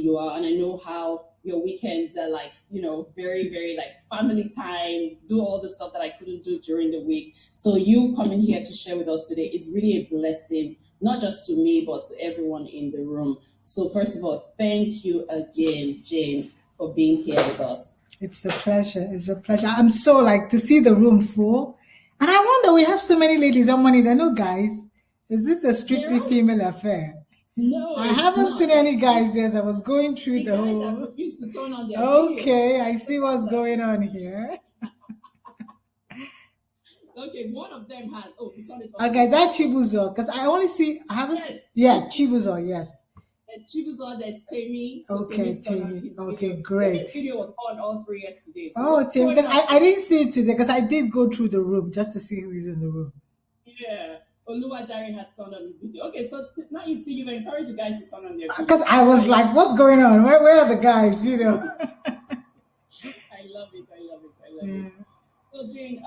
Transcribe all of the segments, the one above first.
you are, and I know how your weekends are like, very, very like family time, do all the stuff that I couldn't do during the week. So you coming here to share with us today is really a blessing, not just to me, but to everyone in the room. So first of all, thank you again, Jane, for being here with us. It's a pleasure. It's a pleasure. I'm so like to see the room full. And I wonder, we have so many ladies on money. There are no guys. Is this a strictly female affair? No, I haven't seen any guys there. As I was going through the whole. Have refused to turn on their Okay, video. I see what's going on here. Okay, one of them has. Oh, we turned it on. Okay, that's Chibuzo. Because I only see. I haven't. Yes. Yeah, Chibuzo. Yes. There's Chibuzo. There's Tammy. Okay, Tammy. Okay, great. This video was on all three yesterday. So Tammy, because I didn't see it today because I did go through the room just to see who is in the room. Yeah. Oluwadari has turned on his video. Okay, so now you see, you've encouraged the guys to turn on their video. Because I was like, what's going on? Where are the guys? I love it. I love it. So Jane,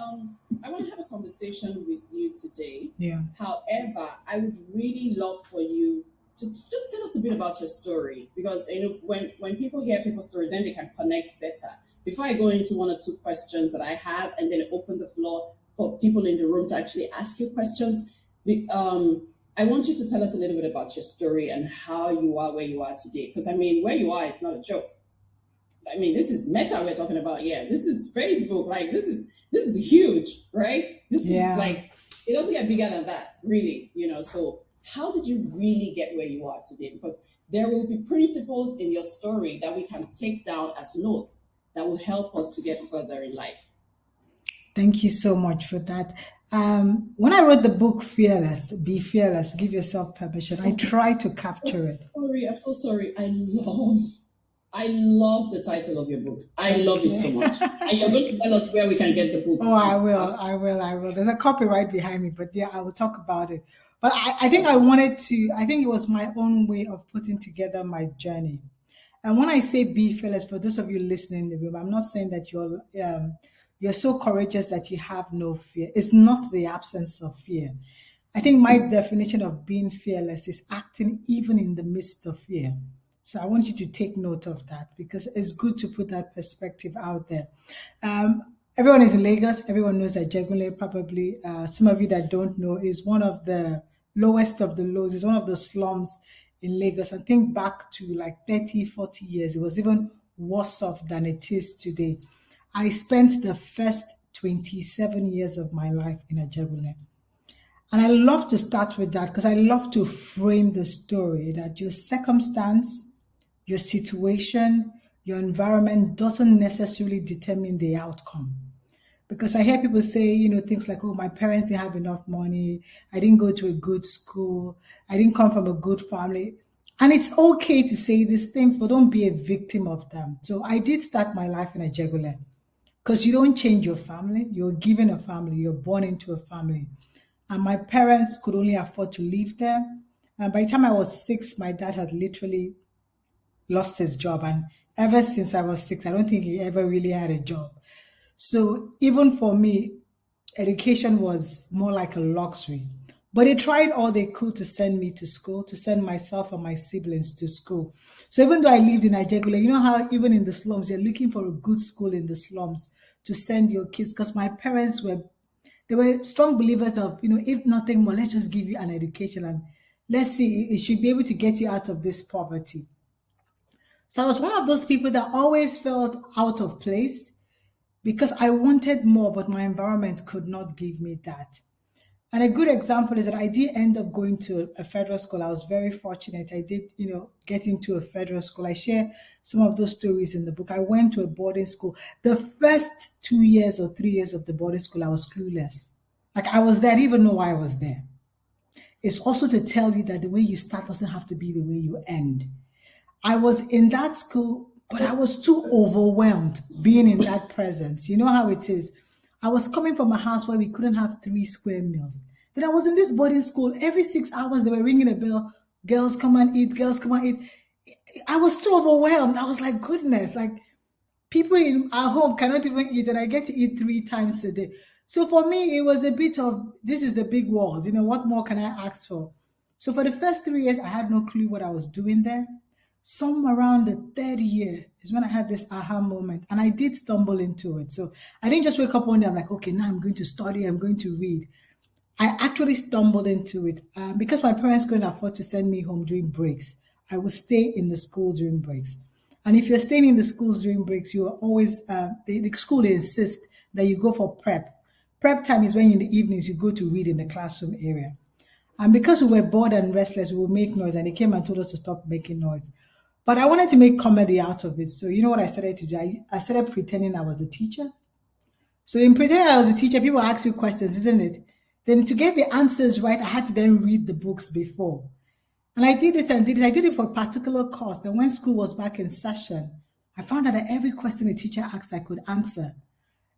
I want to have a conversation with you today. Yeah. However, I would really love for you to just tell us a bit about your story, because when people hear people's story, then they can connect better. Before I go into one or two questions that I have, and then open the floor for people in the room to actually ask you questions, I want you to tell us a little bit about your story and how you are where you are today. Because where you are is not a joke. This is Meta we're talking about here. This is Facebook. Like this is huge, right? This is like, it doesn't get bigger than that, really. So how did you really get where you are today? Because there will be principles in your story that we can take down as notes that will help us to get further in life. Thank you so much for that. When I wrote the book Fearless, Be Fearless, Give Yourself Permission, I tried to capture it. Sorry, I'm so sorry. I love the title of your book. I love it so much. And you're going to tell us where we can get the book. Oh, I will. There's a copyright behind me, but yeah, I will talk about it. But I think it was my own way of putting together my journey. And when I say be fearless, for those of you listening in the room, I'm not saying that you're so courageous that you have no fear. It's not the absence of fear. I think my definition of being fearless is acting even in the midst of fear. So I want you to take note of that, because it's good to put that perspective out there. Everyone is in Lagos. Everyone knows that Egerton-Idehen, probably some of you that don't know, is one of the lowest of the lows. It's one of the slums in Lagos. And think back to like 30, 40 years. It was even worse off than it is today. I spent the first 27 years of my life in Egerton-Idehen. And I love to start with that because I love to frame the story that your circumstance, your situation, your environment doesn't necessarily determine the outcome. Because I hear people say, things like, oh, my parents didn't have enough money. I didn't go to a good school. I didn't come from a good family. And it's okay to say these things, but don't be a victim of them. So I did start my life in Egerton-Idehen because you don't change your family. You're given a family. You're born into a family. And my parents could only afford to live there. And by the time I was 6, my dad had literally lost his job. And ever since I was 6, I don't think he ever really had a job. So even for me, education was more like a luxury. But they tried all they could to send me to school, to send myself and my siblings to school. So even though I lived in Egerton-Idehen, you know how even in the slums, you're looking for a good school in the slums to send your kids, because my parents were strong believers of, if nothing more, let's just give you an education and let's see, it should be able to get you out of this poverty. So I was one of those people that always felt out of place because I wanted more, but my environment could not give me that. And a good example is that I did end up going to a federal school. I was very fortunate. I did, get into a federal school. I share some of those stories in the book. I went to a boarding school. The first 2 years or 3 years of the boarding school, I was clueless. Like I was there, I didn't even know why I was there. It's also to tell you that the way you start doesn't have to be the way you end. I was in that school, but I was too overwhelmed being in that presence. You know how it is. I was coming from a house where we couldn't have 3 square meals. Then I was in this boarding school. Every 6 hours, they were ringing a bell. Girls, come and eat. Girls, come and eat. I was too overwhelmed. I was like, goodness, like people in our home cannot even eat, and I get to eat 3 times a day. So for me, it was a bit of, this is the big world. What more can I ask for? So for the first 3 years, I had no clue what I was doing there. Somewhere around the third year is when I had this aha moment, and I did stumble into it. So I didn't just wake up one day, I'm like, okay, now I'm going to study, I'm going to read. I actually stumbled into it because my parents couldn't afford to send me home during breaks. I would stay in the school during breaks. And if you're staying in the schools during breaks, you are always, the school they insist that you go for prep. Prep time is when in the evenings you go to read in the classroom area. And because we were bored and restless, we would make noise, and they came and told us to stop making noise. But I wanted to make comedy out of it. So you know what I started to do? I started pretending I was a teacher. So in pretending I was a teacher, people ask you questions, isn't it? Then to get the answers right, I had to then read the books before. And I did this and did this. I did it for a particular course. And when school was back in session, I found out that every question the teacher asked, I could answer.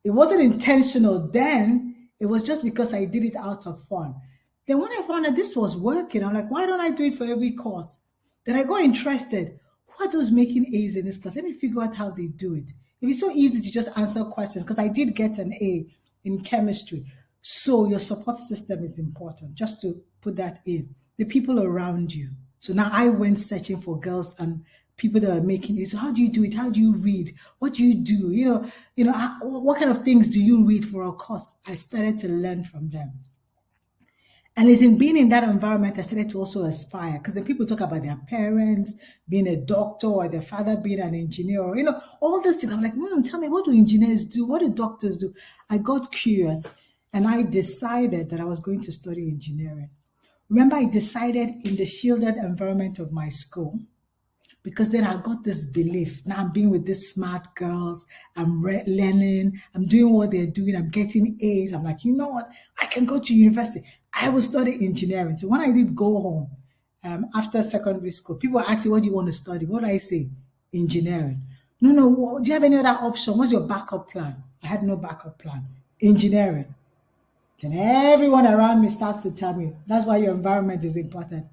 It wasn't intentional then. It was just because I did it out of fun. Then when I found out this was working, I'm like, why don't I do it for every course? Then I got interested. Who are those making A's in this class? Let me figure out how they do it. It'd be so easy to just answer questions because I did get an A in chemistry. So your support system is important, just to put that in. The people around you. So now I went searching for girls and people that are making it. So how do you do it? How do you read? What do you do? What kind of things do you read for a course? I started to learn from them. And it's in being in that environment I started to also aspire, because then people talk about their parents being a doctor or their father being an engineer, or all those things. I'm like, tell me, what do engineers do? What do doctors do? I got curious and I decided that I was going to study engineering. Remember, I decided in the shielded environment of my school, because then I got this belief. Now I'm being with these smart girls. I'm learning. I'm doing what they're doing. I'm getting A's. I'm like, you know what? I can go to university. I will study engineering. So when I did go home after secondary school, people ask you, what do you want to study? What do I say? Engineering. No. Do you have any other option? What's your backup plan? I had no backup plan. Engineering. Then everyone around me starts to tell me, that's why your environment is important.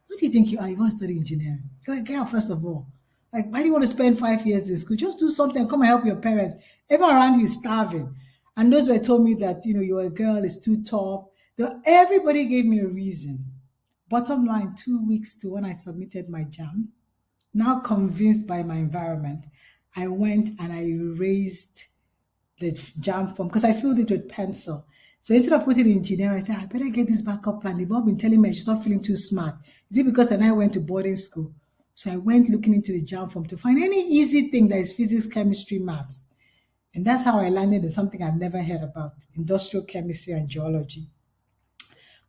What do you think you are? You want to study engineering? You're a girl, first of all. Like, why do you want to spend 5 years in school? Just do something. Come and help your parents. Everyone around you is starving. And those were told me that, you're a girl, it's too tough. Everybody gave me a reason. Bottom line, 2 weeks to when I submitted my JAM, now convinced by my environment, I went and I erased the JAM form because I filled it with pencil. So instead of putting engineering, I said, I better get this backup plan. They've all been telling me I should stop feeling too smart. Is it because then I went to boarding school? So I went looking into the JAM form to find any easy thing that is physics, chemistry, maths. And that's how I landed in something I've never heard about, industrial chemistry and geology.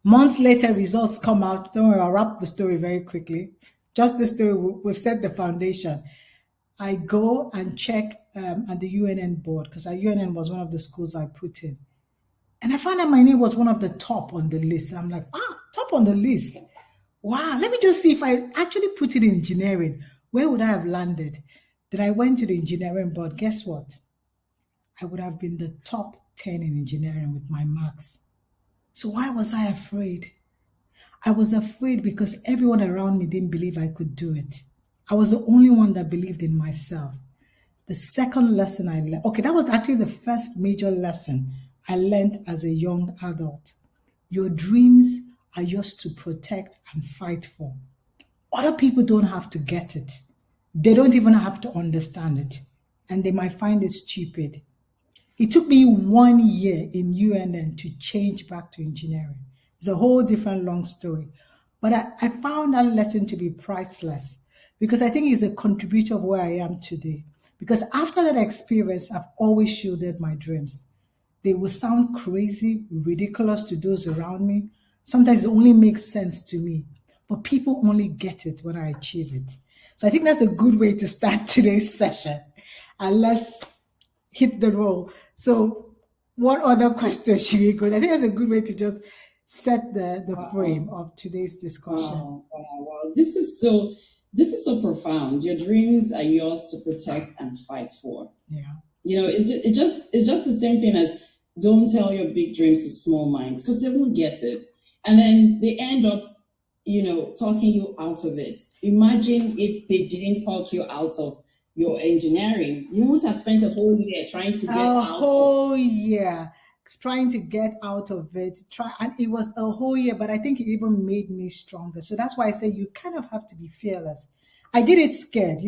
Months later, results come out. Don't worry, I'll wrap the story very quickly. Just this story will set the foundation. I go and check at the UNN board, because our UNN was one of the schools I put in. And I found out my name was one of the top on the list. I'm like, top on the list. Wow, let me just see if I actually put it in engineering. Where would I have landed? Then I went to the engineering board. Guess what? I would have been the top 10 in engineering with my marks. So why was I afraid? I was afraid because everyone around me didn't believe I could do it. I was the only one that believed in myself. The second lesson I learned, that was actually the first major lesson I learned as a young adult. Your dreams are yours to protect and fight for. Other people don't have to get it. They don't even have to understand it. And they might find it stupid. It took me 1 year in UNN to change back to engineering. It's a whole different long story. But I found that lesson to be priceless, because I think it's a contributor of where I am today. Because after that experience, I've always shielded my dreams. They will sound crazy, ridiculous to those around me. Sometimes it only makes sense to me. But people only get it when I achieve it. So I think that's a good way to start today's session. And let's hit the roll. So what other questions should we go? I think that's a good way to just set the frame of today's discussion. Wow. This is so profound. Your dreams are yours to protect and fight for. Yeah. It's just the same thing as don't tell your big dreams to small minds, because they won't get it. And then they end up, talking you out of it. Imagine if they didn't talk you out of your engineering. You must have spent a whole year trying to get out. A whole year trying to get out of it. And it was a whole year, but I think it even made me stronger. So that's why I say you kind of have to be fearless. I did it scared.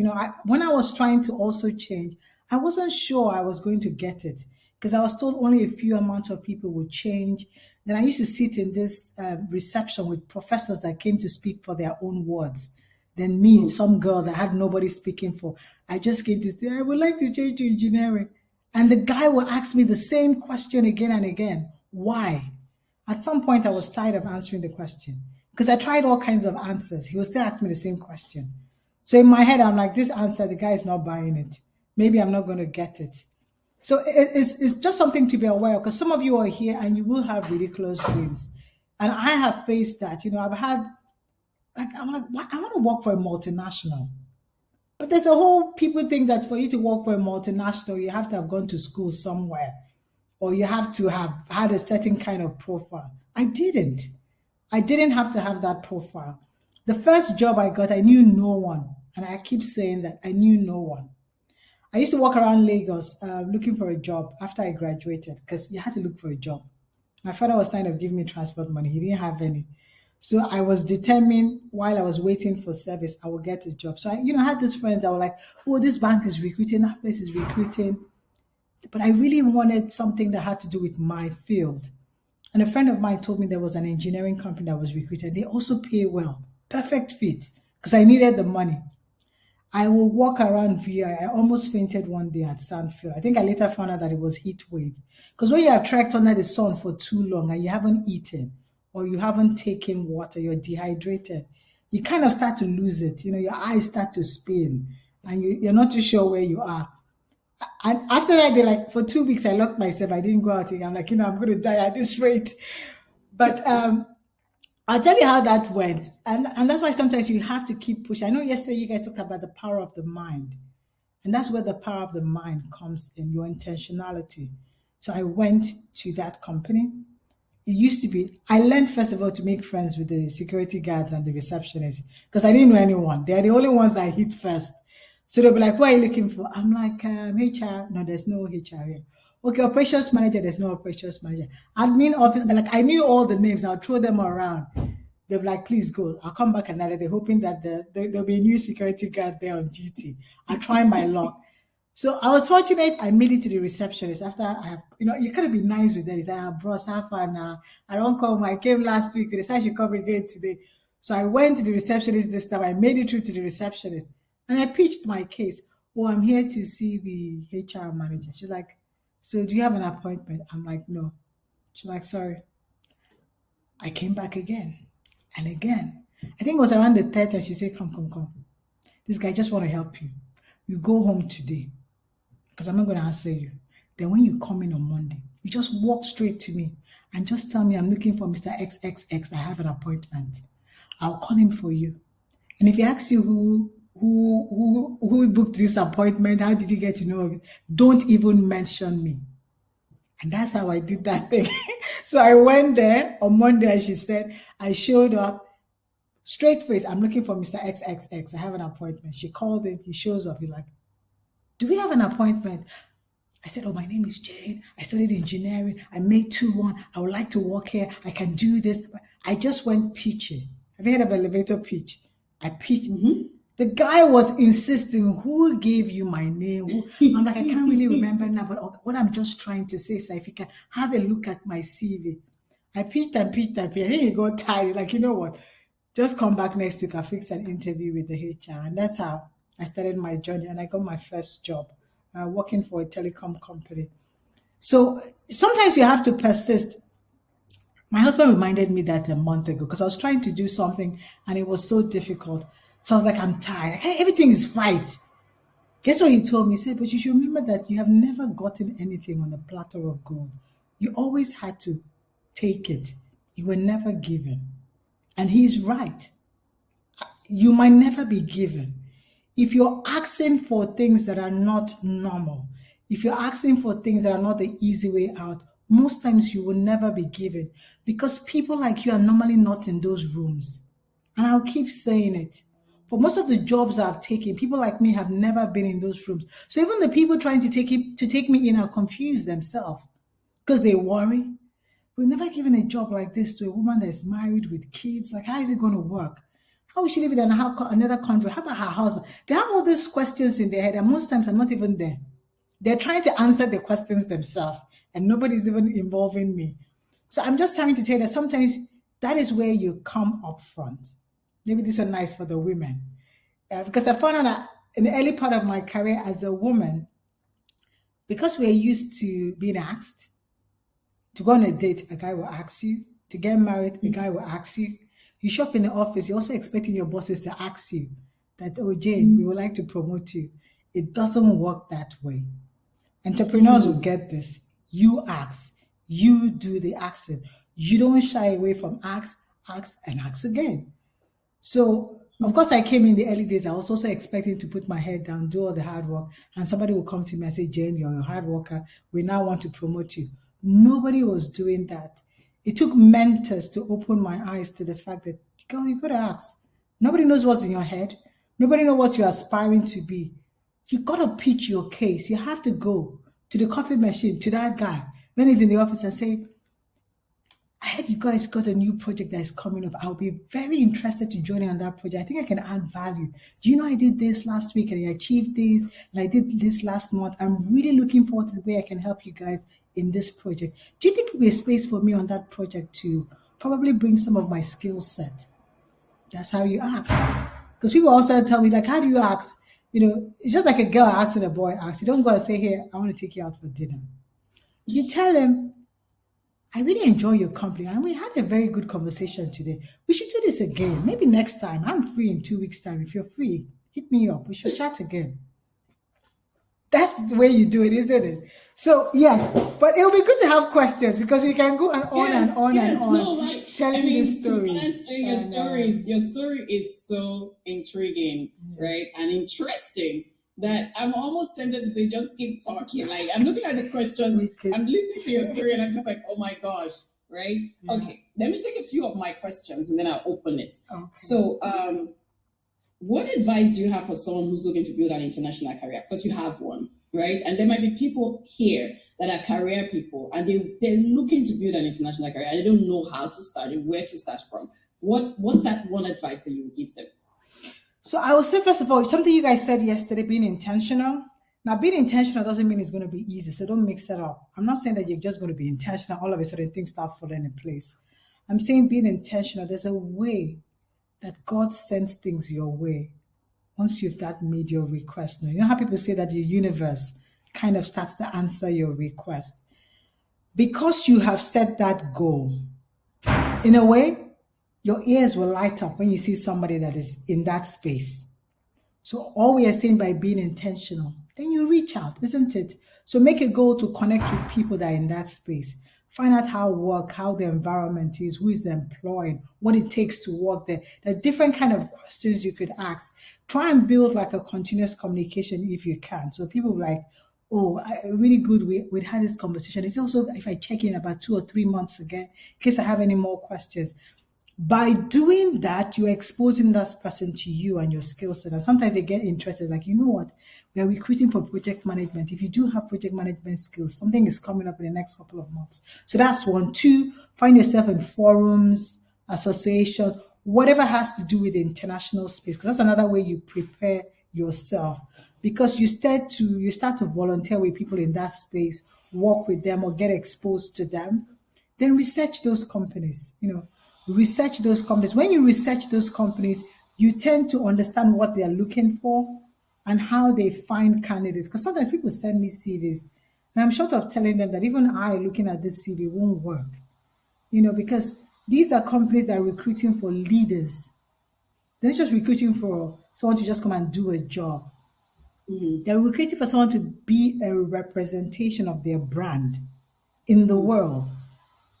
When I was trying to also change, I wasn't sure I was going to get it because I was told only a few amount of people would change. Then I used to sit in this reception with professors that came to speak for their own words. Then me, some girl that had nobody speaking for, I just came to say, I would like to change to engineering. And the guy will ask me the same question again and again. Why? At some point, I was tired of answering the question because I tried all kinds of answers. He would still ask me the same question. So in my head, I'm like, this answer, the guy is not buying it. Maybe I'm not going to get it. So it's just something to be aware of because some of you are here and you will have ridiculous dreams. And I have faced that. I've had, I'm like, I want to work for a multinational. But there's a whole, people think that for you to work for a multinational, you have to have gone to school somewhere or you have to have had a certain kind of profile. I didn't. I didn't have to have that profile. The first job I got, I knew no one. And I keep saying that I knew no one. I used to walk around Lagos looking for a job after I graduated because you had to look for a job. My father was trying to give me transport money. He didn't have any. So I was determined while I was waiting for service, I would get a job. So I had these friends that were like, oh, this bank is recruiting, that place is recruiting. But I really wanted something that had to do with my field. And a friend of mine told me there was an engineering company that was recruited. They also pay well. Perfect fit. Because I needed the money. I will walk around VI. I almost fainted one day at Sandfield. I think I later found out that it was heat wave. Because when you have trekked under the sun for too long and you haven't eaten or you haven't taken water, you're dehydrated, you kind of start to lose it. Your eyes start to spin and you're not too sure where you are. And after that, they're like, for 2 weeks, I locked myself. I didn't go out again. I'm like, I'm going to die at this rate. But I'll tell you how that went. And that's why sometimes you have to keep pushing. I know yesterday you guys talked about the power of the mind. And that's where the power of the mind comes in, your intentionality. So I went to that company. It used to be, I learned first of all to make friends with the security guards and the receptionists because I didn't know anyone. They're the only ones that I hit first. So they'll be like, what are you looking for? I'm like, HR. No, there's no HR here. Okay, operations manager, there's no operations manager. Admin office, like I knew all the names, I'll throw them around. They'll be like, please go. I'll come back another day, hoping that there'll be a new security guard there on duty. I'll try my luck. So I was fortunate, I made it to the receptionist after I have, you gotta be nice with them. It's like, bros, how far now? I don't come, I came last week, they said I should come again today. So I went to the receptionist this time, I made it through to the receptionist. And I pitched my case. Oh, I'm here to see the HR manager. She's like, so do you have an appointment? I'm like, no. She's like, sorry. I came back again and again. I think it was around the third time she said, come. This guy just want to help you. You go home today because I'm not going to answer you. Then when you come in on Monday, you just walk straight to me and just tell me I'm looking for Mr. XXX. I have an appointment. I'll call him for you. And if he asks you who booked this appointment, how did you get to know it? Don't even mention me. And that's how I did that thing. So I went there on Monday, as she said. I showed up, straight face. I'm looking for Mr. XXX. I have an appointment. She called him. He shows up. He's like, do we have an appointment? I said, oh, my name is Jane. I studied engineering. I made 2-1. I would like to work here. I can do this. I just went pitching. Have you heard of elevator pitch? I pitched. Mm-hmm. The guy was insisting, who gave you my name? I'm like, I can't really remember now, but what I'm just trying to say is if you can have a look at my CV. I pitched. I think he got tired. Like, you know what? Just come back next week. I'll fix an interview with the HR. And that's how I started my journey. And I got my first job working for a telecom company. So sometimes you have to persist. My husband reminded me that a month ago because I was trying to do something and it was so difficult. So I was like, I'm tired. Everything is fight. Guess what he told me? He said, but you should remember that you have never gotten anything on a platter of gold. You always had to take it. You were never given. And he's right. You might never be given. If you're asking for things that are not normal, if you're asking for things that are not the easy way out, most times you will never be given because people like you are normally not in those rooms. And I'll keep saying it. For most of the jobs I've taken, people like me have never been in those rooms. So even the people trying to take me in are confused themselves because they worry. We've never given a job like this to a woman that is married with kids. Like, how is it going to work? How is she living in another country? How about her husband? They have all these questions in their head, and most times I'm not even there. They're trying to answer the questions themselves, and nobody's even involving me. So I'm just trying to tell you that sometimes that is where you come up front. Maybe this is nice for the women. Because I found out that in the early part of my career as a woman, because we're used to being asked to go on a date, a guy will ask you. To get married, a guy will ask you. You shop in the office, you're also expecting your bosses to ask you that, oh, Jane, we would like to promote you. It doesn't work that way. Entrepreneurs will get this. You ask. You do the asking. You don't shy away from ask, and ask again. So, of course, I came in the early days. I was also expecting to put my head down, do all the hard work, and somebody will come to me and say, Jane, you're a hard worker. We now want to promote you. Nobody was doing that. It took mentors to open my eyes to the fact that, girl, you got to ask. Nobody knows what's in your head. Nobody knows what you're aspiring to be. You got to pitch your case. You have to go to the coffee machine, to that guy, when he's in the office and say, I heard you guys got a new project that is coming up. I'll be very interested to join in on that project. I think I can add value. Do you know I did this last week and I achieved this and I did this last month? I'm really looking forward to the way I can help you guys in this project. Do you think there will be a space for me on that project to probably bring some of my skill set? That's how you ask. Because people also tell me, like, how do you ask? It's just like a girl asking a boy asks. You don't go and say, here, I want to take you out for dinner. You tell him, I really enjoy your company and we had a very good conversation today. We should do this again. Maybe next time. I'm free in 2 weeks' time. If you're free, hit me up. We should chat again. That's the way you do it, isn't it? So, yes, but it'll be good to have questions because we can go and on and on and on telling these stories. Your story is so intriguing, right? And interesting that I'm almost tempted to say, just keep talking. Like, I'm looking at the questions, I'm listening to your story, and I'm just like, oh my gosh, right? Yeah. Okay, let me take a few of my questions and then I'll open it. Okay. So, what advice do you have for someone who's looking to build an international career? Because you have one, right? And there might be people here that are career people and they're looking to build an international career and they don't know how to start and where to start from. What's that one advice that you would give them? So I would say, first of all, something you guys said yesterday, being intentional. Now, being intentional doesn't mean it's going to be easy, so don't mix it up. I'm not saying that you're just going to be intentional, all of a sudden things start falling in place. I'm saying being intentional, there's a way that God sends things your way once you've made your request. Now, you know how people say that the universe kind of starts to answer your request? Because you have set that goal, in a way, your ears will light up when you see somebody that is in that space. So all we are saying by being intentional, then you reach out, isn't it? So make a goal to connect with people that are in that space. Find out how the environment is, who is employed, what it takes to work there. There are different kind of questions you could ask. Try and build like a continuous communication if you can. So people like, oh, really good, we had this conversation. It's also if I check in about 2 or 3 months again, in case I have any more questions. By doing that, you're exposing that person to you and your skill set. And sometimes they get interested, like, you know what, we're recruiting for project management. If you do have project management skills, something is coming up in the next couple of months. So that's one. 2, find yourself in forums, associations, whatever has to do with the international space, because that's another way you prepare yourself. Because you start to volunteer with people in that space, work with them or get exposed to them, then research those companies, research those companies. When you research those companies, you tend to understand what they are looking for and how they find candidates. Because sometimes people send me CVs, and I'm short of telling them that even I, looking at this CV, won't work. Because these are companies that are recruiting for leaders. They're not just recruiting for someone to just come and do a job. Mm-hmm. They're recruiting for someone to be a representation of their brand in the world.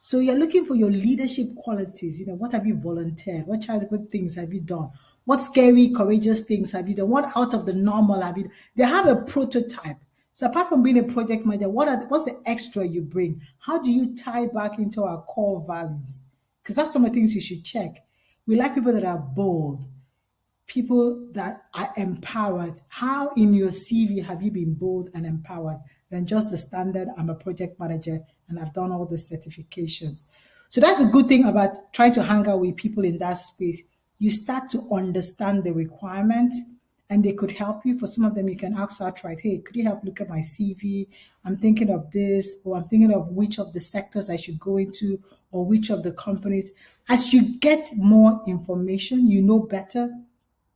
So you're looking for your leadership qualities. What have you volunteered? What charitable things have you done? What scary, courageous things have you done? What out of the normal have you done? They have a prototype. So apart from being a project manager, what's the extra you bring? How do you tie back into our core values? Because that's some of the things you should check. We like people that are bold, people that are empowered. How in your CV have you been bold and empowered than just the standard, I'm a project manager and I've done all the certifications. So that's the good thing about trying to hang out with people in that space. you start to understand the requirement and they could help you. For some of them, you can ask outright, hey, could you help look at my CV? I'm thinking of this, or I'm thinking of which of the sectors I should go into, or which of the companies. As you get more information, you know better,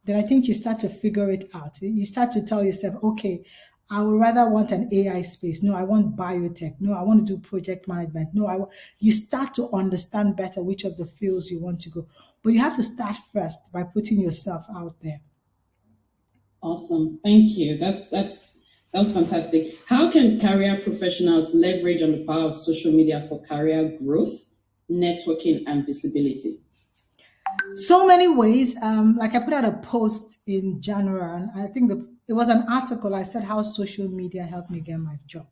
then I think you start to figure it out. You start to tell yourself, okay, I would rather want an AI space. No, I want biotech. No, I want to do project management. No, you start to understand better which of the fields you want to go. But you have to start first by putting yourself out there. Awesome. Thank you. That was fantastic. How can career professionals leverage on the power of social media for career growth, networking, and visibility? So many ways. Like I put out a post in January, and I think it was an article. I said how social media helped me get my job.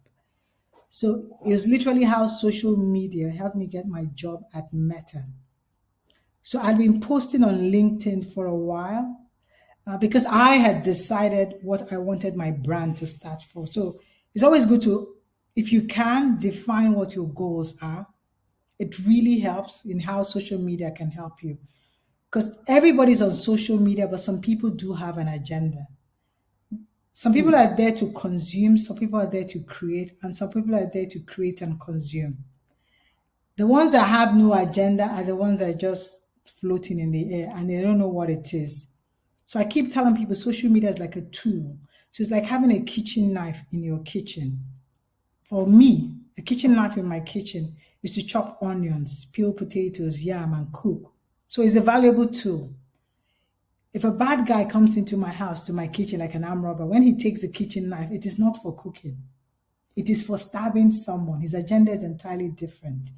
So it was literally how social media helped me get my job at Meta. So I'd been posting on LinkedIn for a while because I had decided what I wanted my brand to start for. So it's always good to, if you can, define what your goals are. It really helps in how social media can help you. Because everybody's on social media, but some people do have an agenda. Some people are there to consume, some people are there to create, and some people are there to create and consume. The ones that have no agenda are the ones that are just floating in the air and they don't know what it is. So I keep telling people social media is like a tool. So it's like having a kitchen knife in your kitchen. For me, a kitchen knife in my kitchen is to chop onions, peel potatoes, yam, and cook. So it's a valuable tool. If a bad guy comes into my house, to my kitchen, like an armed robber, when he takes the kitchen knife, it is not for cooking. It is for stabbing someone. His agenda is entirely different.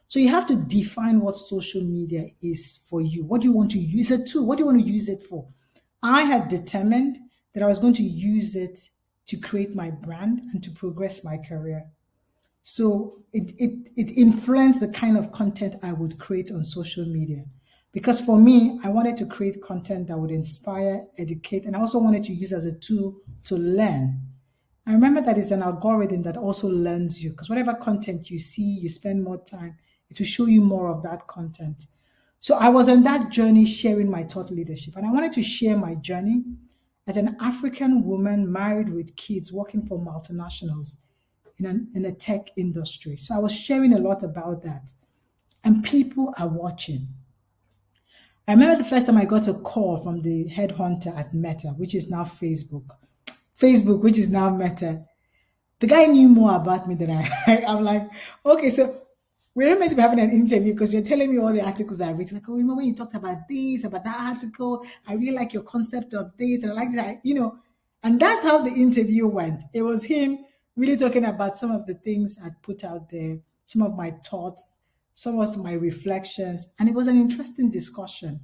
So you have to define what social media is for you. What do you want to use it to? What do you want to use it for? I had determined that I was going to use it to create my brand and to progress my career. So it influenced the kind of content I would create on social media. Because for me, I wanted to create content that would inspire, educate, and I also wanted to use as a tool to learn. I remember that it's an algorithm that also learns you, because whatever content you see, you spend more time, it will show you more of that content. So I was on that journey sharing my thought leadership, and I wanted to share my journey as an African woman married with kids working for multinationals in a tech industry. So I was sharing a lot about that, and people are watching. I remember the first time I got a call from the headhunter at Meta, which is now Facebook, which is now Meta. The guy knew more about me than I'm like, okay, so we're not meant to be having an interview because you're telling me all the articles I've written. Like, oh, remember when you talked about this, about that article? I really like your concept of this, and I like that, And that's how the interview went. It was him really talking about some of the things I'd put out there, some of my thoughts, some of my reflections, and it was an interesting discussion.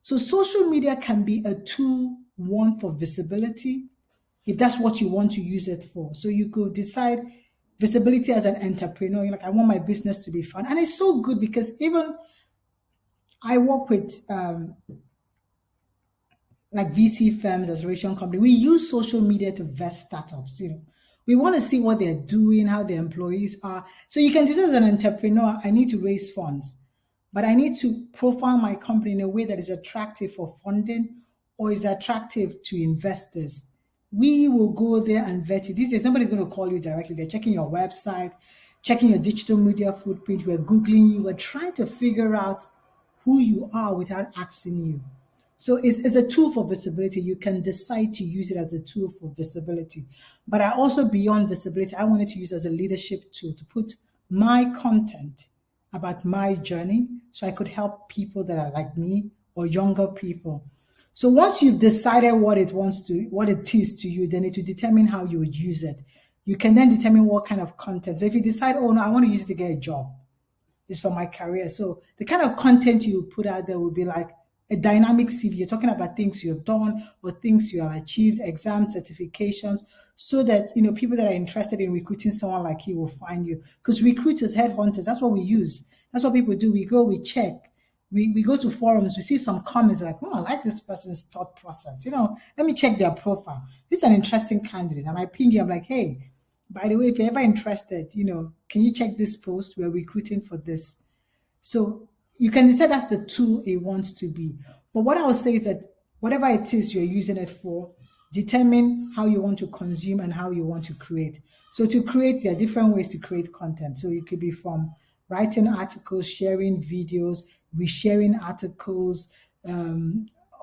So social media can be a tool, one, for visibility, if that's what you want to use it for. So you could decide visibility as an entrepreneur. You're like, I want my business to be fun. And it's so good because even I work with like VC firms, acceleration company. We use social media to vet startups. We want to see what they're doing, how their employees are. So you can decide as an entrepreneur, I need to raise funds, but I need to profile my company in a way that is attractive for funding or is attractive to investors. We will go there and vet you. These days, nobody's going to call you directly. They're checking your website, checking your digital media footprint. We're Googling you. We're trying to figure out who you are without asking you. So it's a tool for visibility. You can decide to use it as a tool for visibility. But I also, beyond visibility, I wanted to use it as a leadership tool to put my content about my journey so I could help people that are like me or younger people. So once you've decided what it is to you, then it will determine how you would use it. You can then determine what kind of content. So if you decide, oh no, I want to use it to get a job, it's for my career. So the kind of content you put out there will be like a dynamic CV. You're talking about things you have done or things you have achieved, exams, certifications, so that people that are interested in recruiting someone like you will find you. Because recruiters, headhunters, that's what we use. That's what people do. We go, we check. We go to forums, we see some comments like, oh, I like this person's thought process. Let me check their profile. This is an interesting candidate. And I ping you, I'm like, hey, by the way, if you're ever interested, can you check this post? We're recruiting for this. So you can decide that's the tool it wants to be. But what I would say is that whatever it is you're using it for, determine how you want to consume and how you want to create. So to create, there are different ways to create content. So it could be from writing articles, sharing videos, resharing articles,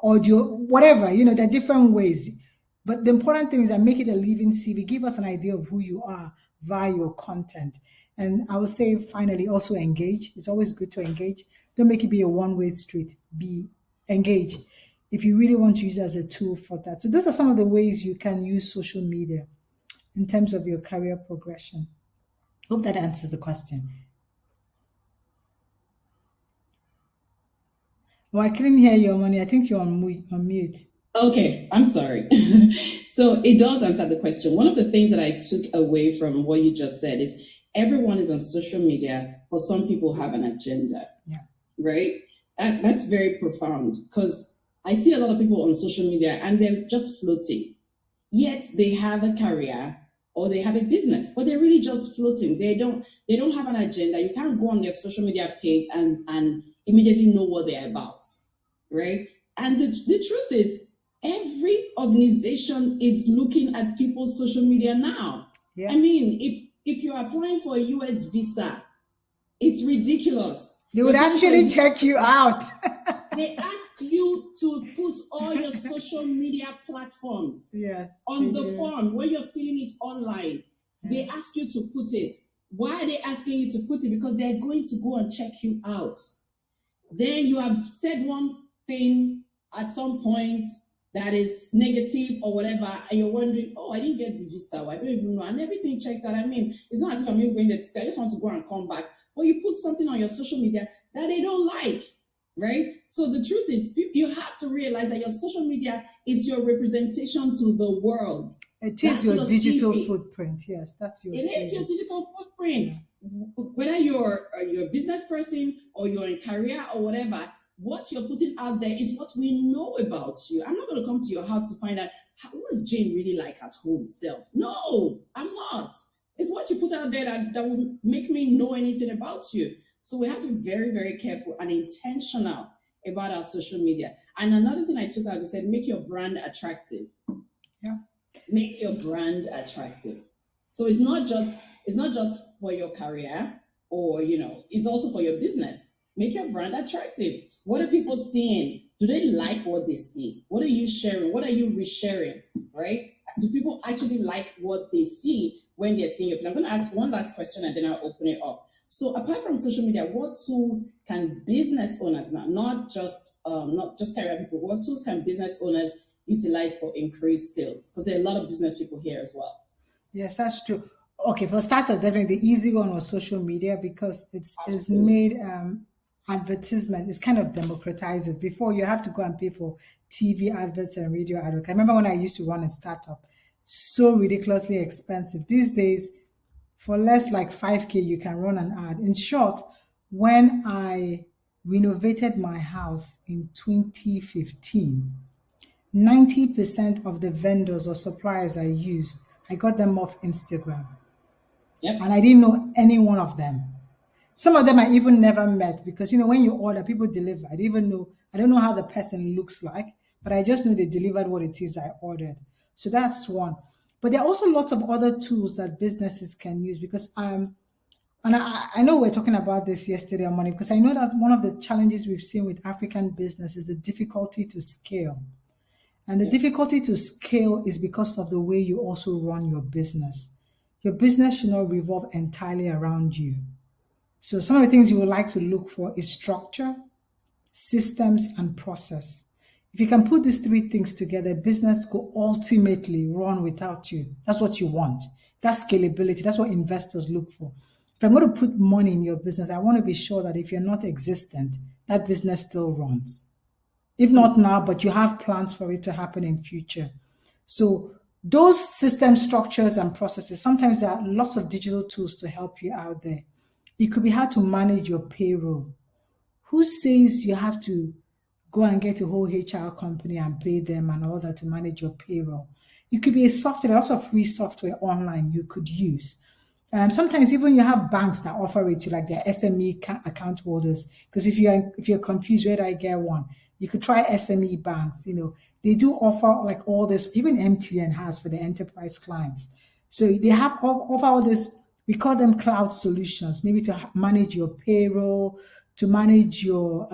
audio, whatever, there are different ways. But the important thing is that make it a living CV. Give us an idea of who you are via your content. And I would say finally, also engage. It's always good to engage. Don't make it be a one-way street. Be engaged if you really want to use it as a tool for that. So those are some of the ways you can use social media in terms of your career progression. Hope that answers the question. Oh, I couldn't hear you, Omoni. I think you're on mute. Okay, I'm sorry. So it does answer the question. One of the things that I took away from what you just said is everyone is on social media, but some people have an agenda. Yeah. Right? That's very profound, because I see a lot of people on social media and they're just floating. Yet they have a career or they have a business, but they're really just floating. They don't have an agenda. You can't go on their social media page and immediately know what they're about. Right? And the truth is, every organization is looking at people's social media now. Yes. I mean, if you're applying for a US visa, it's ridiculous. They would actually check you out. They ask you to put all your social media platforms on the form when you're filling it online. They ask you to put it. Why are they asking you to put it? Because they're going to go and check you out. Then you have said one thing at some point that is negative or whatever, and you're wondering, oh, I didn't get the visa, I don't even know, and everything checked out. I mean, it's not as if I'm even going there to stay, I just want to go and come back. But you put something on your social media that they don't like, right? So the truth is, you have to realize that your social media is your representation to the world. It is your digital footprint. Yes, that's your. It is your digital footprint. Whether you're a business person or you're in career or whatever, what you're putting out there is what we know about you. I'm not going to come to your house to find out what is Jane really like at home self. No, I'm not. It's what you put out there that will make me know anything about you. So we have to be very, very careful and intentional about our social media. And another thing I took out, you said, make your brand attractive. Yeah. Make your brand attractive. So it's not just for your career or, it's also for your business. Make your brand attractive. What are people seeing? Do they like what they see? What are you sharing? What are you resharing? Right? Do people actually like what they see when they're seeing your plan? I'm going to ask one last question and then I'll open it up. So apart from social media, what tools can business owners now, not just career people, what tools can business owners utilize for increased sales? Because there are a lot of business people here as well. Yes, that's true. Okay, for starters, definitely the easy one was social media, because it's made advertisement. It's kind of democratized it. Before, you have to go and pay for TV adverts and radio adverts. I remember when I used to run a startup, so ridiculously expensive. These days, for less like 5K, you can run an ad. In short, when I renovated my house in 2015, 90% of the vendors or suppliers I used, I got them off Instagram. Yep. And I didn't know any one of them. Some of them I even never met, because when you order, people deliver. I don't know how the person looks like, but I just know they delivered what it is I ordered. So that's one. But there are also lots of other tools that businesses can use, because and I know we were talking about this yesterday on Money, because I know that one of the challenges we've seen with African business is the difficulty to scale. And the difficulty to scale is because of the way you also run your business. Your business should not revolve entirely around you. So some of the things you would like to look for is structure, systems, and process. If you can put these three things together, business could ultimately run without you. That's what you want. That's scalability. That's what investors look for. If I'm going to put money in your business, I want to be sure that if you're not existent, that business still runs. If not now, but you have plans for it to happen in future. So those system structures and processes, sometimes there are lots of digital tools to help you out there. It could be hard to manage your payroll. Who says you have to go and get a whole HR company and pay them and all that to manage your payroll? It could be a software, also free software online you could use. Sometimes even you have banks that offer it to, like their SME account holders. Because if you're confused, where do I get one? You could try SME banks. They do offer like all this. Even MTN has for the enterprise clients. So they have offer all this. We call them cloud solutions. Maybe to manage your payroll, to manage your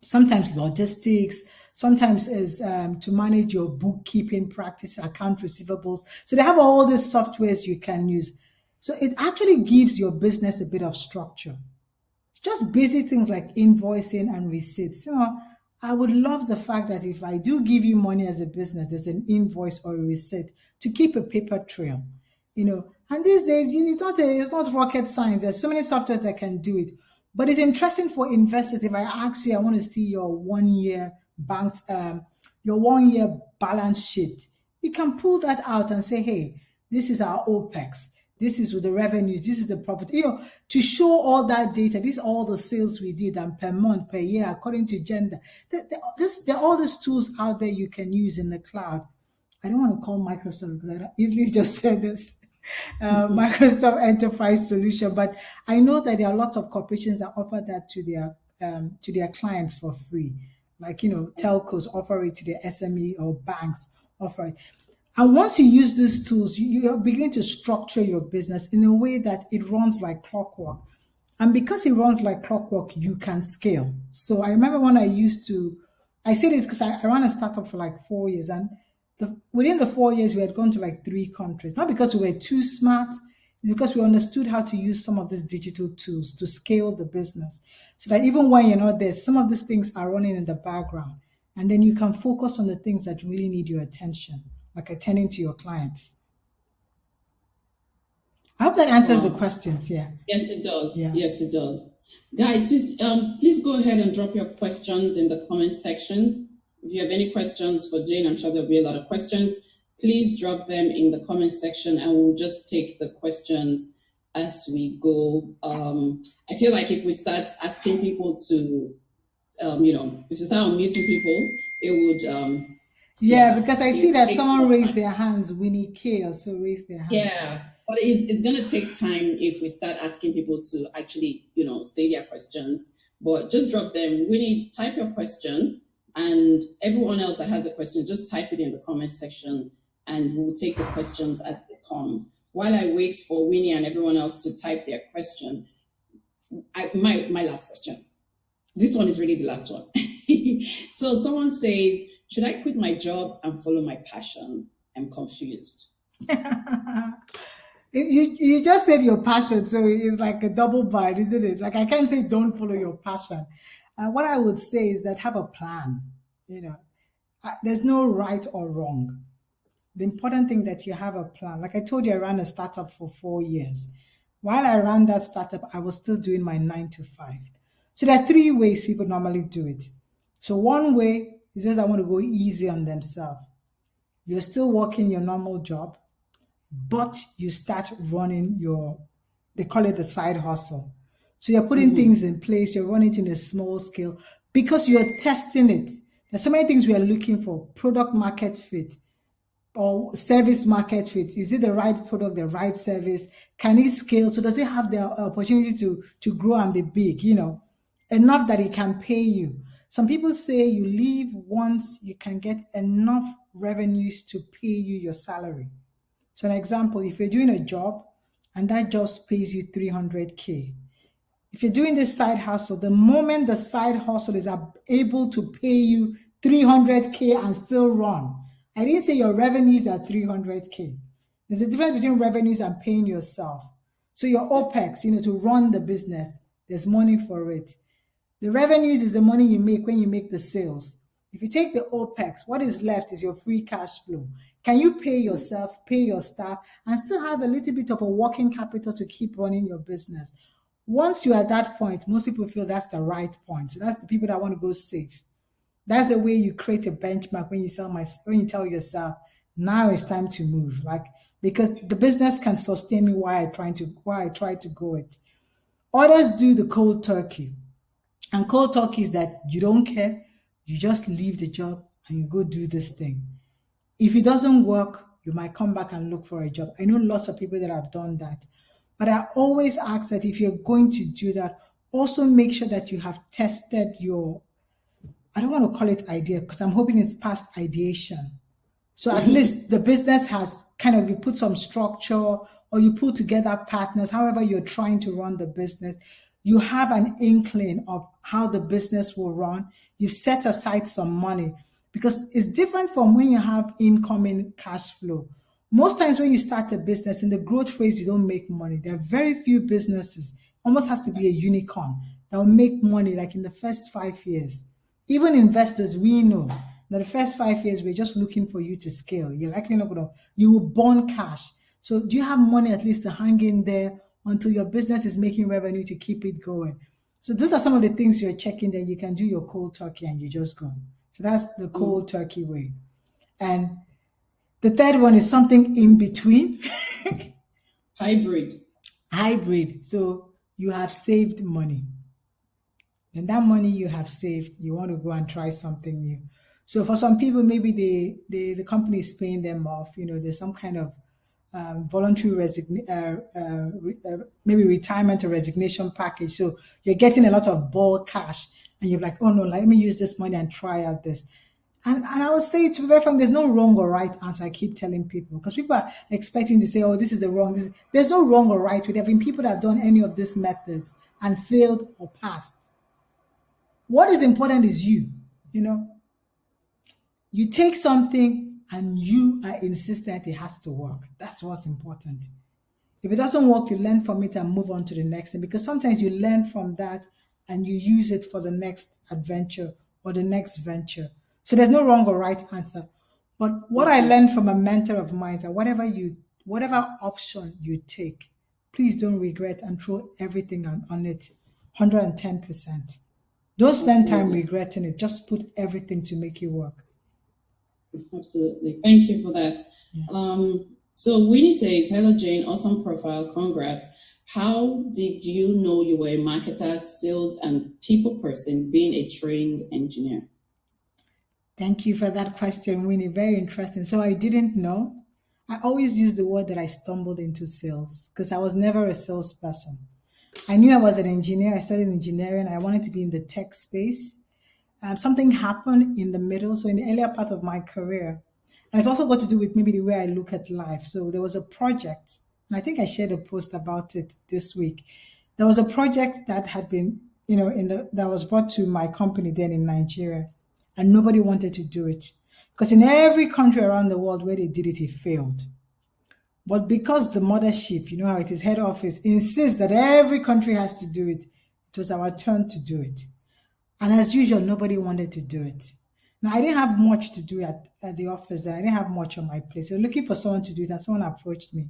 sometimes logistics, sometimes is to manage your bookkeeping practice, account receivables. So they have all these softwares you can use. So it actually gives your business a bit of structure. Just basic things like invoicing and receipts. I would love the fact that if I do give you money as a business, there's an invoice or a receipt to keep a paper trail. And these days it's not rocket science. There's so many softwares that can do it. But it's interesting for investors. If I ask you, I want to see your 1 year banks, your 1 year balance sheet. You can pull that out and say, hey, this is our OPEX. This is with the revenues. This is the profit. To show all that data. This is all the sales we did and per month, per year, according to gender. There are all these tools out there you can use in the cloud. I don't want to call Microsoft because I easily just said this. Microsoft Enterprise Solution, but I know that there are lots of corporations that offer that to their clients for free. Like telcos offer it to their SME, or banks offer it. And once you use these tools, you're beginning to structure your business in a way that it runs like clockwork. And because it runs like clockwork, you can scale. So I remember when I say this because I ran a startup for like 4 years, and within the 4 years, we had gone to like 3 countries. Not because we were too smart, because we understood how to use some of these digital tools to scale the business. So that even when you're not there, some of these things are running in the background. And then you can focus on the things that really need your attention, like attending to your clients. I hope that answers the questions. Yeah. Yes, it does. Yeah. Yes, it does. Guys, please go ahead and drop your questions in the comment section. If you have any questions for Jane, I'm sure there'll be a lot of questions. Please drop them in the comment section and we'll just take the questions as we go. I feel like if we start asking people to, if we start unmuting people, it would... because I see that someone raised their hands. Winnie K also raised their hand. Yeah, but it's going to take time if we start asking people to actually, say their questions. But just drop them. Winnie, type your question. And everyone else that has a question, just type it in the comment section and we'll take the questions as they come. While I wait for Winnie and everyone else to type their question, my last question. This one is really the last one. So someone says, should I quit my job and follow my passion? I'm confused. You just said your passion, so it's like a double bind, isn't it? Like I can't say don't follow your passion. What I would say is that have a plan. There's no right or wrong. The important thing that you have a plan. Like I told you, I ran a startup for 4 years. While I ran that startup, I was still doing my 9 to 5. So there are 3 ways people normally do it. So one way is just I want to go easy on themselves. You're still working your normal job, but you start running they call it the side hustle. So you're putting things in place, you're running it in a small scale because you're testing it. There's so many things we are looking for: product market fit or service market fit. Is it the right product, the right service? Can it scale? So does it have the opportunity to grow and be big, enough that it can pay you? Some people say you leave once you can get enough revenues to pay you your salary. So an example, if you're doing a job and that job pays you 300K, if you're doing this side hustle, the moment the side hustle is able to pay you 300K and still run, I didn't say your revenues are 300K. There's a difference between revenues and paying yourself. So your OPEX, to run the business, there's money for it. The revenues is the money you make when you make the sales. If you take the OPEX, what is left is your free cash flow. Can you pay yourself, pay your staff, and still have a little bit of a working capital to keep running your business? Once you're at that point, most people feel that's the right point. So that's the people that want to go safe. That's the way you create a benchmark when you tell yourself, now it's time to move. Because the business can sustain me while I try to go it. Others do the cold turkey. And cold turkey is that you don't care, you just leave the job and you go do this thing. If it doesn't work, you might come back and look for a job. I know lots of people that have done that. But I always ask that if you're going to do that, also make sure that you have tested your I don't want to call it idea because I'm hoping it's past ideation. So at least the business has kind of, you put some structure or you put together partners, however you're trying to run the business. You have an inkling of how the business will run. You set aside some money because it's different from when you have incoming cash flow. Most times when you start a business in the growth phase, you don't make money. There are very few businesses, almost has to be a unicorn that will make money like in the first 5 years. Even investors, we know that the first 5 years, we're just looking for you to scale. You're likely not going to, you will burn cash. So do you have money at least to hang in there until your business is making revenue to keep it going? So those are some of the things you're checking. Then you can do your cold turkey and you just go. So that's the cold turkey way. And the third one is something in between. Hybrid. Hybrid. So you have saved money. And that money you have saved, you want to go and try something new. So for some people, maybe the company is paying them off. There's some kind of voluntary maybe retirement or resignation package. So you're getting a lot of bulk cash, and you're like, oh no, let me use this money and try out this. And I would say, to be very frank, there's no wrong or right answer. I keep telling people because people are expecting to say, oh, this is the wrong. There's no wrong or right. There have been people that have done any of these methods and failed or passed. What is important is you. You take something and you are insistent it has to work. That's what's important. If it doesn't work, you learn from it and move on to the next thing, because sometimes you learn from that and you use it for the next adventure or the next venture. So there's no wrong or right answer. But what I learned from a mentor of mine is that whatever option you take, please don't regret and throw everything on it 110%. Don't spend time regretting it. Just put everything to make it work. Absolutely. Thank you for that. Yeah. So Winnie says, hello, Jane. Awesome profile. Congrats. How did you know you were a marketer, sales, and people person being a trained engineer? Thank you for that question, Winnie. Very interesting. So I didn't know. I always use the word that I stumbled into sales because I was never a salesperson. I knew I was an engineer. I studied engineering. I wanted to be in the tech space. Something happened in the middle, so in the earlier part of my career. And it's also got to do with maybe the way I look at life. So there was a project, and I think I shared a post about it this week. There was a project that had been, that was brought to my company then in Nigeria, and nobody wanted to do it. Because in every country around the world where they did it, it failed. But because the mothership, you know how it is, head office, insists that every country has to do it, it was our turn to do it. And as usual, nobody wanted to do it. Now, I didn't have much to do at the office there. I didn't have much on my plate. So looking for someone to do it, and someone approached me.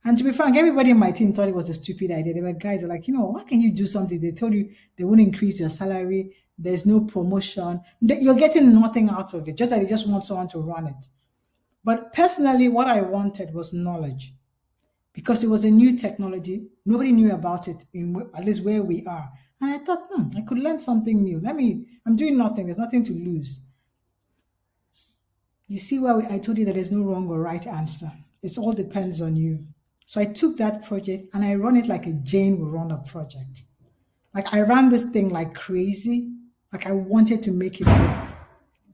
And to be frank, everybody in my team thought it was a stupid idea. There were guys that were like, why can't you do something? They told you they won't increase your salary. There's no promotion. You're getting nothing out of it, just that you just want someone to run it. But personally, what I wanted was knowledge, because it was a new technology. Nobody knew about it, at least where we are. And I thought, I could learn something new. I'm doing nothing. There's nothing to lose. You see where I told you that there's no wrong or right answer. It all depends on you. So I took that project and I run it like a Jane would run a project. Like I ran this thing like crazy. Like I wanted to make it work.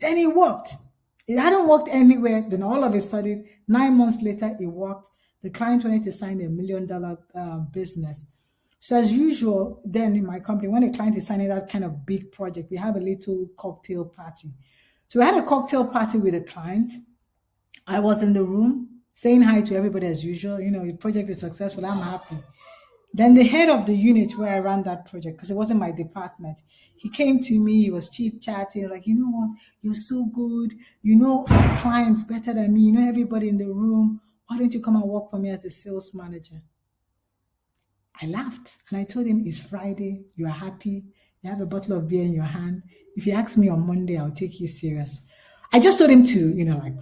Then it worked. It hadn't worked anywhere. Then all of a sudden, 9 months later, it worked. The client wanted to sign $1 million business. So as usual, then in my company, when a client is signing that kind of big project, we have a little cocktail party. So we had a cocktail party with a client. I was in the room saying hi to everybody as usual. The project is successful. I'm happy. Then the head of the unit where I ran that project, because it wasn't my department, he came to me, he was chit-chatting, like, you know what, you're so good, you know our clients better than me, you know everybody in the room, why don't you come and work for me as a sales manager? I laughed and I told him, it's Friday, you are happy, you have a bottle of beer in your hand. If you ask me on Monday, I'll take you serious. I just told him to,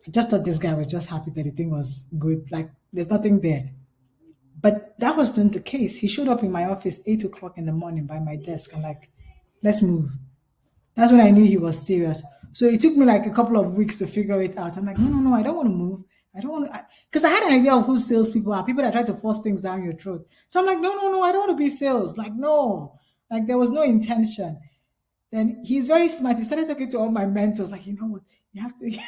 I just thought this guy was just happy that the thing was good, like there's nothing there. But that wasn't the case. He showed up in my office 8 o'clock in the morning by my desk. I'm like, let's move. That's when I knew he was serious. So it took me like a couple of weeks to figure it out. I'm like, no, I don't want to move. I don't want to, because I had an idea of who salespeople are, people that try to force things down your throat. So I'm like, no, I don't want to be sales. Like, no, like there was no intention. Then he's very smart. He started talking to all my mentors, like, you know what, you have to,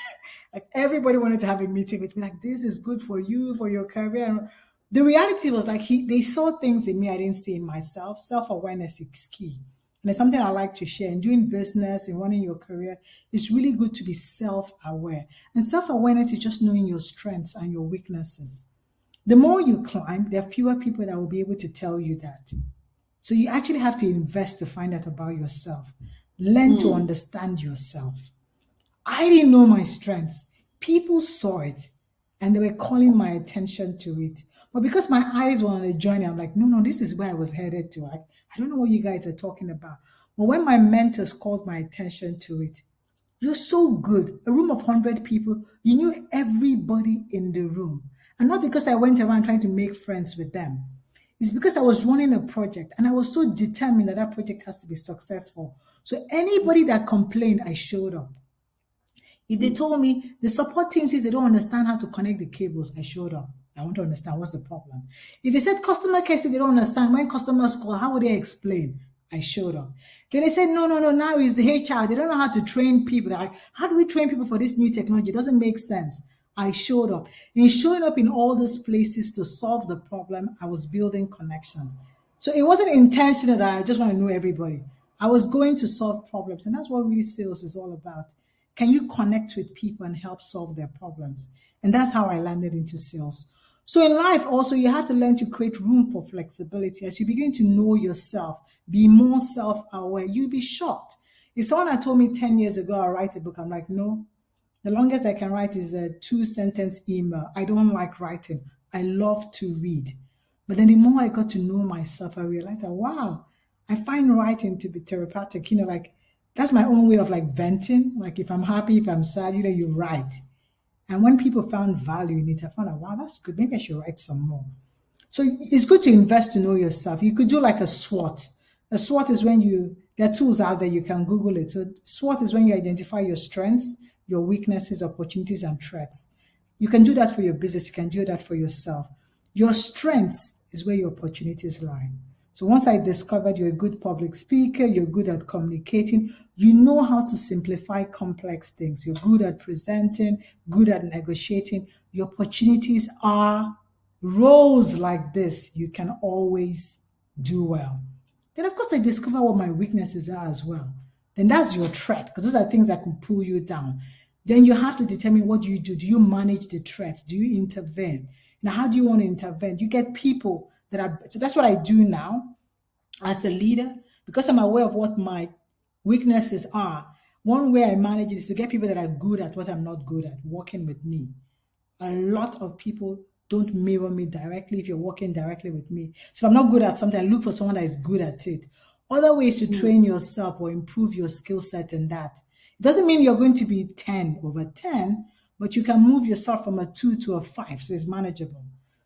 like, everybody wanted to have a meeting with me, like, this is good for you, for your career. The reality was like, they saw things in me I didn't see in myself. Self awareness is key. And it's something I like to share. In doing business and running your career, it's really good to be self aware. And self awareness is just knowing your strengths and your weaknesses. The more you climb, there are fewer people that will be able to tell you that. So you actually have to invest to find out about yourself. Learn to Hmm. understand yourself. I didn't know my strengths. People saw it and they were calling my attention to it. But because my eyes were on a journey, I'm like, no, no, this is where I was headed to. I don't know what you guys are talking about. But when my mentors called my attention to it, you're so good. A room of 100 people, you knew everybody in the room. And not because I went around trying to make friends with them. It's because I was running a project and I was so determined that that project has to be successful. So anybody that complained, I showed up. If they told me the support team says they don't understand how to connect the cables, I showed up. I want to understand what's the problem. If they said customer care said they don't understand when customers call, how would they explain? I showed up. Then they said, no, no, no, now it's the HR. They don't know how to train people. They're like, how do we train people for this new technology? It doesn't make sense. I showed up. In showing up in all these places to solve the problem, I was building connections. So it wasn't intentional that I just want to know everybody. I was going to solve problems. And that's what really sales is all about. Can you connect with people and help solve their problems? And that's how I landed into sales. So in life also, you have to learn to create room for flexibility. As you begin to know yourself, be more self-aware, you'll be shocked. If someone had told me 10 years ago I'll write a book, I'm like, no, the longest I can write is a 2 sentence email. I don't like writing. I love to read. But then the more I got to know myself, I realized that, wow, I find writing to be therapeutic. Like that's my own way of like venting. Like if I'm happy, if I'm sad, you write. And when people found value in it, I found out, wow, that's good. Maybe I should write some more. So it's good to invest to know yourself. You could do like a SWOT. A SWOT is when there are tools out there, you can Google it. So SWOT is when you identify your strengths, your weaknesses, opportunities, and threats. You can do that for your business. You can do that for yourself. Your strengths is where your opportunities lie. So once I discovered you're a good public speaker, you're good at communicating, you know how to simplify complex things. You're good at presenting, good at negotiating. Your opportunities are roles like this. You can always do well. Then, of course, I discover what my weaknesses are as well. Then that's your threat, because those are things that can pull you down. Then you have to determine what do you do? Do you manage the threats? Do you intervene? Now, how do you want to intervene? You get people that are, so that's what I do now as a leader, because I'm aware of what my weaknesses are. One way I manage it is to get people that are good at what I'm not good at, working with me. A lot of people don't mirror me directly if you're working directly with me. So if I'm not good at something, I look for someone that is good at it. Other ways to train yourself or improve your skill set in that. It doesn't mean you're going to be 10 over 10, but you can move yourself from a 2 to a 5, so it's manageable.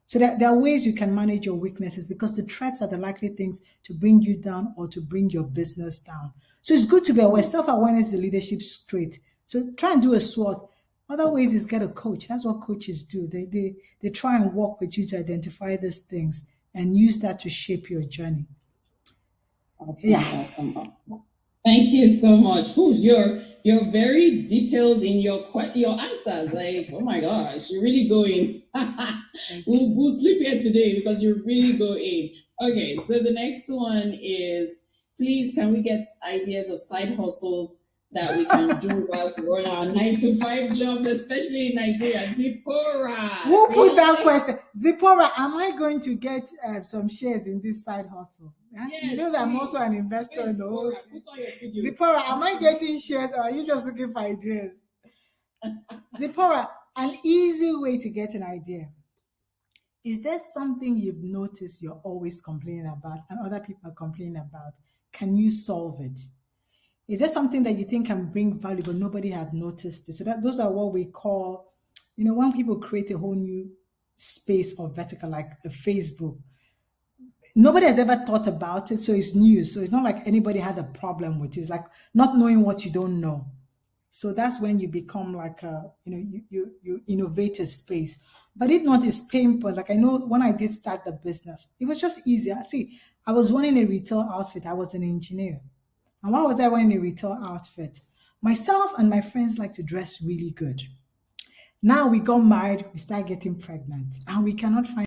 So there are ways you can manage your weaknesses because the threats are the likely things to bring you down or to bring your business down. So it's good to be aware. Self-awareness is a leadership trait. So try and do a SWOT. Other ways is get a coach. That's what coaches do. They try and work with you to identify these things and use that to shape your journey. Awesome, Yeah. awesome. Thank you so much. Ooh, you're very detailed in your answers. Like, oh my gosh, you're really going. We'll sleep here today because you really go in. Okay, so the next one is, please, can we get ideas of side hustles that we can do while we run our 9 to 5 jobs, especially in Nigeria? Zipporah, Who put that really? question? Zipporah, am I going to get some shares in this side hustle? Yeah? You know Yes, that I'm also please. an investor Yes, in the whole Zipporah, thing. put on your video. Zipporah, am I getting shares or are you just looking for ideas? Zipporah, an easy way to get an idea. Is there something you've noticed you're always complaining about and other people are complaining about? Can you solve it? Is there something that you think can bring value but nobody have noticed it? So those are what we call, when people create a whole new space of vertical, like a Facebook. Nobody has ever thought about it, so it's new. So it's not like anybody had a problem with it. It's like not knowing what you don't know. So that's when you become like you innovate a space. But if not, it's painful. Like I know when I did start the business, it was just easier. See, I was running a retail outfit. I was an engineer. And why was I wearing a retail outfit? Myself and my friends like to dress really good. Now we got married, we start getting pregnant, and we cannot find